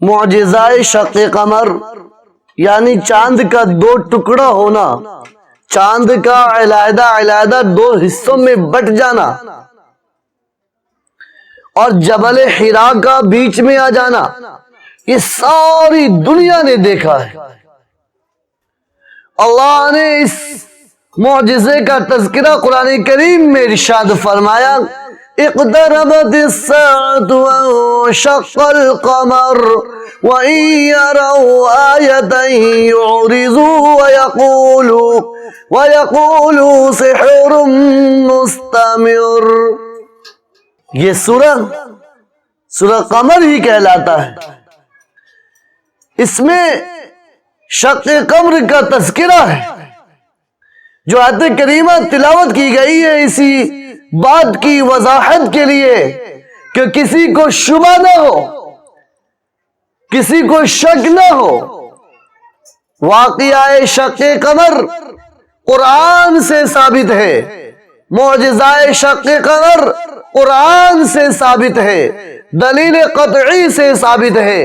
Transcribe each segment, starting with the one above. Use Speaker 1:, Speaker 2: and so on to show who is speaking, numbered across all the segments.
Speaker 1: معجزہ شق قمر یعنی چاند کا دو ٹکڑا ہونا، چاند کا علیحدہ علیحدہ دو حصوں میں بٹ جانا اور جبل حرا کا بیچ میں آ جانا، یہ ساری دنیا نے دیکھا ہے۔ اللہ نے اس معجزے کا تذکرہ قرآن کریم میں ارشاد فرمایا، اقتربت الساعة وانشق القمر وإن يروا آية يعرضوا ويقولوا سحر مستمر۔ یہ سورہ قمر ہی کہلاتا ہے۔ اس میں شق قمر کا تذکرہ ہے۔ جو آیت کریمہ تلاوت کی گئی ہے اسی بات کی وضاحت کے لیے کہ کسی کو شبہ نہ ہو، کسی کو شک نہ ہو۔ واقعہ شق قمر قرآن سے ثابت ہے، معجزہ شق قمر قرآن سے ثابت ہے، دلیل قطعی سے ثابت ہے۔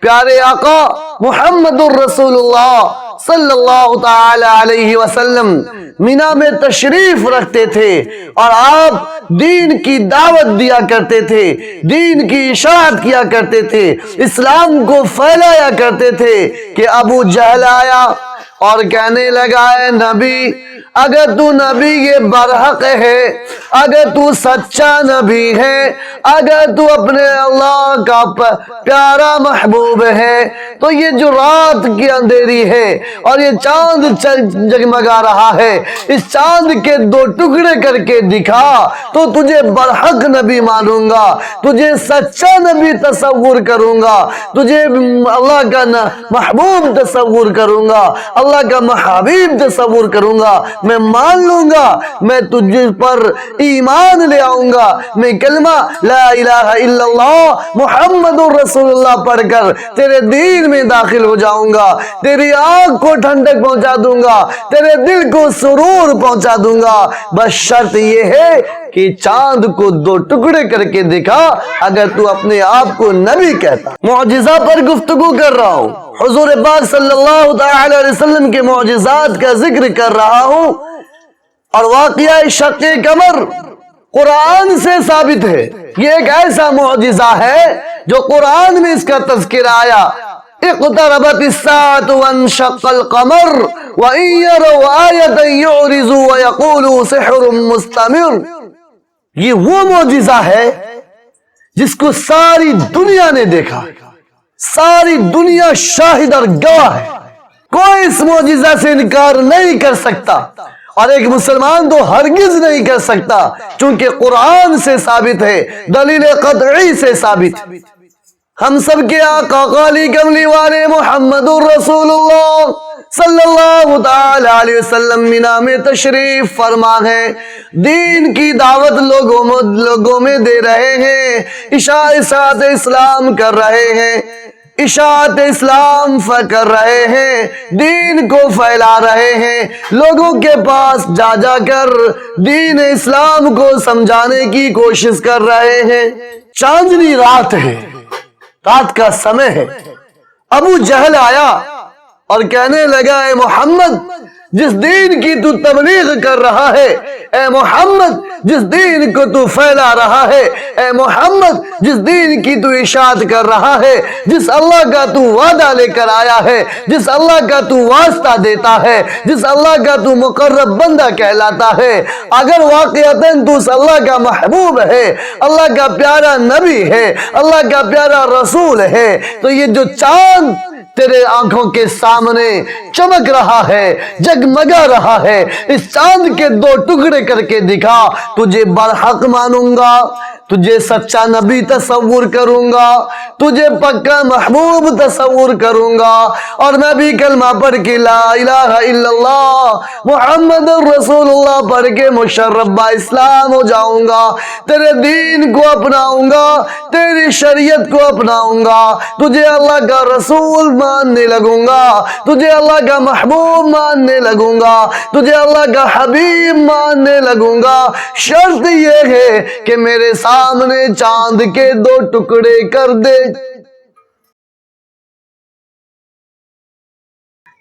Speaker 1: پیارے آقا محمد الرسول اللہ صلی اللہ تعالی علیہ وسلم مینا میں تشریف رکھتے تھے اور آپ دین کی دعوت دیا کرتے تھے، دین کی اشاعت کیا کرتے تھے، اسلام کو پھیلایا کرتے تھے کہ ابو جہل آیا اور کہنے لگا، اے نبی، اگر تو نبی یہ برحق ہے، اگر تو سچا نبی ہے، اگر تو اپنے اللہ کا پیارا محبوب ہے، تو یہ جو رات کی اندھیری ہے اور یہ چاند جگمگا رہا ہے، اس چاند کے دو ٹکڑے کر کے دکھا تو تجھے برحق نبی مانوں گا، تجھے سچا نبی تصور کروں گا، تجھے اللہ کا محبوب تصور کروں گا، اللہ کا محبوب تصور کروں گا، میں مان لوں گا، میں تجھ پر ایمان لے آؤں گا، میں کلمہ لا الہ الا اللہ محمد الرسول اللہ پڑھ کر تیرے دین میں داخل ہو جاؤں گا، تیری آنکھ کو ٹھنڈک پہنچا دوں گا، تیرے دل کو سرور پہنچا دوں گا، بس شرط یہ ہے کہ چاند کو دو ٹکڑے کر کے دکھا اگر تو اپنے آپ کو نبی کہتا۔ معجزہ پر گفتگو کر رہا ہوں، حضور پاک صلی اللہ تعالی علیہ وسلم کے معجزات کا ذکر کر رہا ہوں، اور واقعہ شق قمر قرآن سے ثابت ہے۔ یہ ایک ایسا معجزہ ہے جو قرآن میں اس کا تذکرہ آیا، اقتربت الساعة وانشق القمر وإن يروا آية يعرضوا ويقولوا سحر مستمر۔ یہ وہ معجزہ ہے جس کو ساری دنیا نے دیکھا، ساری دنیا شاہد اور گواہ ہے، کوئی اس معجزہ سے انکار نہیں کر سکتا، اور ایک مسلمان تو ہرگز نہیں کر سکتا، چونکہ قرآن سے ثابت ہے، دلیل قطعی سے ثابت ہے۔ ہم سب کے آقا قالی کملی والے محمد الرسول اللہ صلی اللہ تعالی علیہ وسلم مینا میں تشریف فرما ہے، دین کی دعوت لوگوں میں دے رہے ہیں، اشاعت اسلام کر رہے ہیں، اشاعت اسلام کر رہے ہیں، دین کو پھیلا رہے ہیں، لوگوں کے پاس جا جا کر دین اسلام کو سمجھانے کی کوشش کر رہے ہیں۔ چاندنی رات ہے، رات کا سمے ہے، ابو جہل آیا اور کہنے لگا، اے محمد، جس دین کی تو تبلیغ کر رہا ہے، اے محمد جس دین کو تو پھیلا رہا ہے، اے محمد جس دین کی تو اشاعت کر رہا ہے، جس اللہ کا تو وعدہ لے کر آیا ہے، جس اللہ کا تو واسطہ دیتا ہے، جس اللہ کا تو مقرب بندہ کہلاتا ہے، اگر واقعتاً تو اس اللہ کا محبوب ہے، اللہ کا پیارا نبی ہے، اللہ کا پیارا رسول ہے، تو یہ جو چاند تیرے آنکھوں کے سامنے چمک رہا ہے، جگمگا رہا ہے، اس چاند کے دو ٹکڑے کر کے دکھا، تجھے برحق مانوں گا، تجھے سچا نبی تصور کروں گا، تجھے پکا محبوب تصور کروں گا، اور میں بھی کلمہ پڑھ کے لا الہ الا اللہ محمد الرسول اللہ پڑھ کے مشرف با اسلام ہو جاؤں گا، تیرے دین کو اپناؤں گا، تیری شریعت کو اپناؤں گا، تجھے اللہ کا رسول ماننے لگوں گا، تجھے اللہ کا محبوب ماننے لگوں گا، تجھے اللہ کا حبیب ماننے لگوں گا، شرط یہ ہے کہ میرے سامنے چاند کے دو ٹکڑے کر دے۔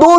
Speaker 1: 2